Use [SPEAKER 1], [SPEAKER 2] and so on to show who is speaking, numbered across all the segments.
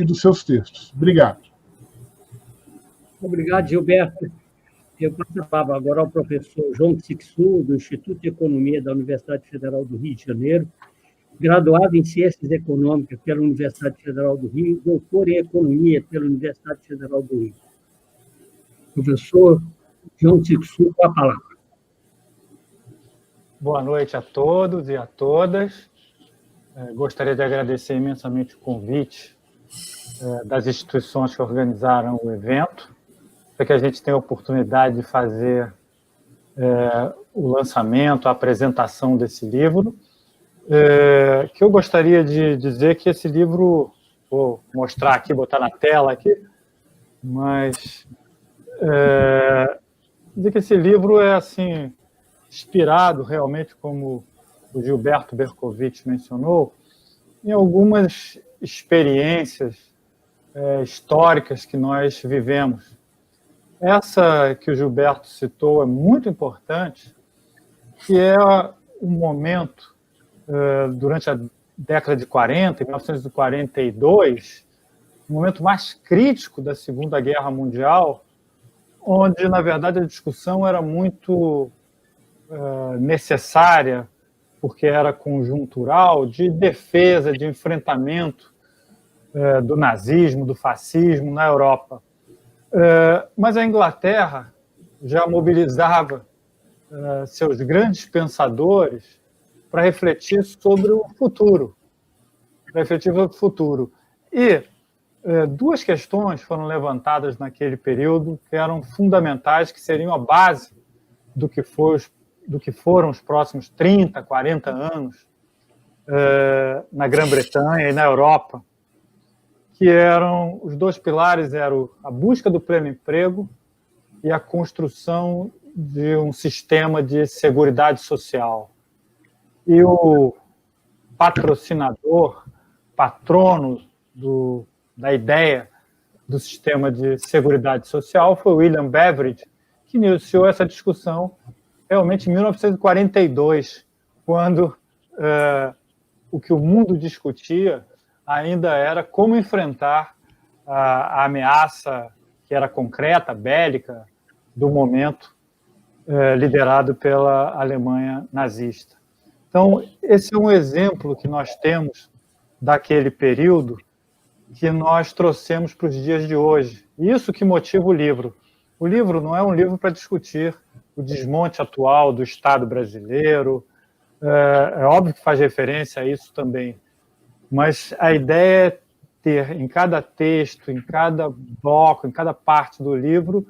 [SPEAKER 1] dos seus textos. Obrigado.
[SPEAKER 2] Obrigado, Gilberto. Eu passo a palavra agora ao professor João Sixu, do Instituto de Economia da Universidade Federal do Rio de Janeiro, graduado em Ciências Econômicas pela Universidade Federal do Rio, doutor em Economia pela Universidade Federal do Rio. Professor João Sixu, com a palavra.
[SPEAKER 3] Boa noite a todos e a todas. Gostaria de agradecer imensamente o convite das instituições que organizaram o evento, para que a gente tenha a oportunidade de fazer o lançamento, a apresentação desse livro, que eu gostaria de dizer que esse livro, vou mostrar aqui, botar na tela aqui, mas dizer que esse livro é assim, inspirado realmente, como o Gilberto Bercovitch mencionou, em algumas experiências históricas que nós vivemos. Essa que o Gilberto citou é muito importante, que é um momento, durante a década de 40, em 1942, o momento mais crítico da Segunda Guerra Mundial, onde, na verdade, a discussão era muito necessária, porque era conjuntural, de defesa, de enfrentamento do nazismo, do fascismo na Europa. Mas a Inglaterra já mobilizava seus grandes pensadores para refletir sobre o futuro. E duas questões foram levantadas naquele período que eram fundamentais, que seriam a base do que foram os próximos 30, 40 anos na Grã-Bretanha e na Europa, que eram os dois pilares, eram a busca do pleno emprego e a construção de um sistema de seguridade social. E o patrono da ideia do sistema de seguridade social foi William Beveridge, que iniciou essa discussão realmente em 1942, quando o que o mundo discutia ainda era como enfrentar a ameaça que era concreta, bélica, do momento, liderado pela Alemanha nazista. Então, esse é um exemplo que nós temos daquele período que nós trouxemos para os dias de hoje. Isso que motiva o livro. O livro não é um livro para discutir o desmonte atual do Estado brasileiro, é óbvio que faz referência a isso também, mas a ideia é ter em cada texto, em cada bloco, em cada parte do livro,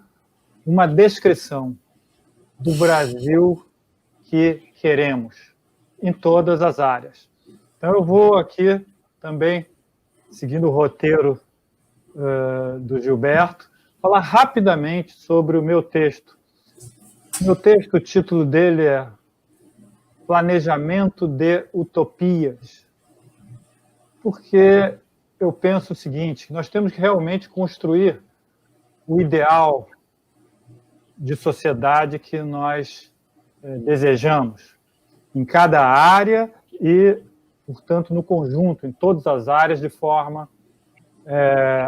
[SPEAKER 3] uma descrição do Brasil que queremos, em todas as áreas. Então, eu vou aqui também, seguindo o roteiro do Gilberto, falar rapidamente sobre o meu texto. Meu texto, o título dele é Planejamento de Utopias, porque eu penso o seguinte, nós temos que realmente construir o ideal de sociedade que nós desejamos, em cada área e, portanto, no conjunto, em todas as áreas, de forma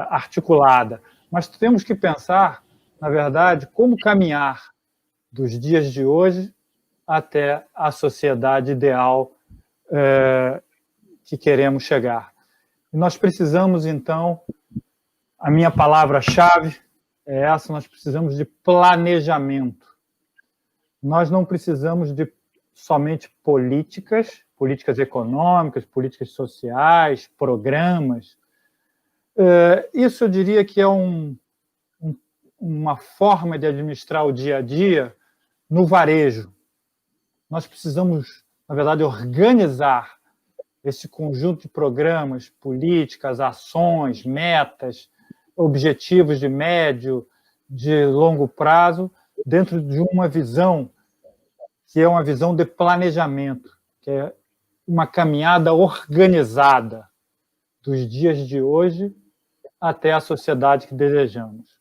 [SPEAKER 3] articulada. Mas temos que pensar, na verdade, como caminhar dos dias de hoje até a sociedade ideal que queremos chegar. E nós precisamos, então, a minha palavra-chave é essa, nós precisamos de planejamento. Nós não precisamos de somente políticas econômicas, políticas sociais, programas. Isso eu diria que é uma forma de administrar o dia a dia no varejo. Nós precisamos, na verdade, organizar esse conjunto de programas, políticas, ações, metas, objetivos de médio, de longo prazo, dentro de uma visão que é uma visão de planejamento, que é uma caminhada organizada dos dias de hoje até a sociedade que desejamos.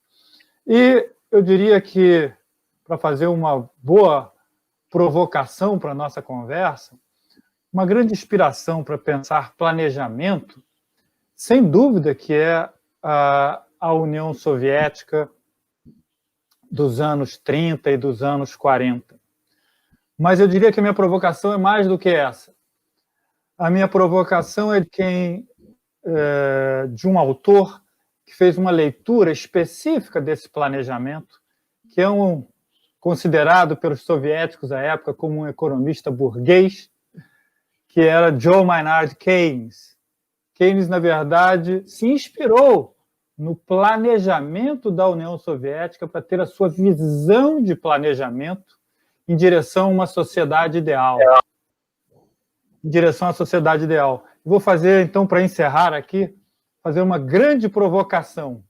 [SPEAKER 3] E eu diria que, para fazer uma boa provocação para a nossa conversa, uma grande inspiração para pensar planejamento sem dúvida que é a União Soviética dos anos 30 e dos anos 40. Mas eu diria que a minha provocação é mais do que essa. A minha provocação é de um autor que fez uma leitura específica desse planejamento, que é considerado pelos soviéticos à época como um economista burguês, que era Joe Maynard Keynes. Keynes, na verdade, se inspirou no planejamento da União Soviética para ter a sua visão de planejamento em direção a uma sociedade ideal. Em direção à sociedade ideal. Vou fazer, então, para encerrar aqui, fazer uma grande provocação.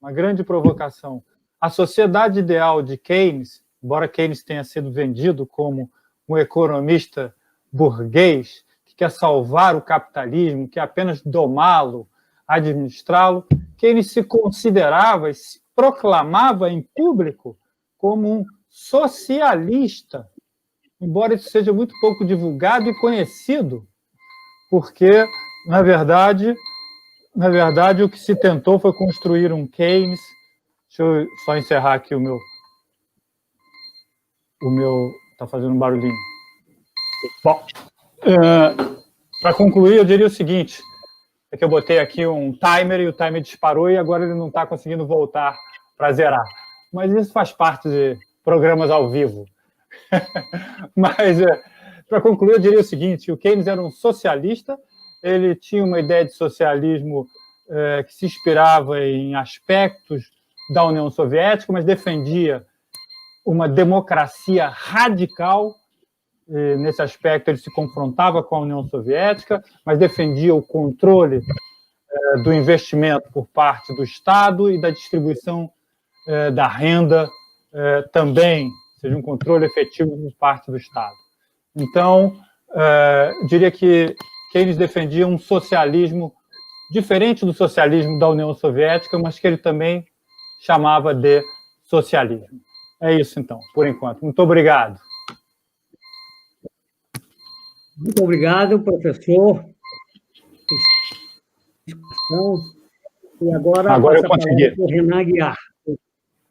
[SPEAKER 3] Uma grande provocação. A sociedade ideal de Keynes, embora Keynes tenha sido vendido como um economista burguês, que quer salvar o capitalismo, que quer apenas domá-lo, administrá-lo, Keynes se considerava e se proclamava em público como um socialista, embora isso seja muito pouco divulgado e conhecido, porque, na verdade, o que se tentou foi construir um Keynes. Deixa eu só encerrar aqui o meu está fazendo um barulhinho. Bom, para concluir, eu diria o seguinte, é que eu botei aqui um timer e o timer disparou e agora ele não está conseguindo voltar para zerar. Mas isso faz parte de programas ao vivo. Mas, para concluir, eu diria o seguinte, o Keynes era um socialista, ele tinha uma ideia de socialismo que se inspirava em aspectos da União Soviética, mas defendia uma democracia radical. Nesse aspecto, ele se confrontava com a União Soviética, mas defendia o controle do investimento por parte do Estado e da distribuição da renda também, ou seja, um controle efetivo por parte do Estado. Então, diria que Keynes defendia um socialismo diferente do socialismo da União Soviética, mas que ele também chamava de socialismo. É isso, então, por enquanto. Muito obrigado.
[SPEAKER 2] Muito obrigado, professor. E agora
[SPEAKER 3] eu consegui.
[SPEAKER 2] Renan Aguiar.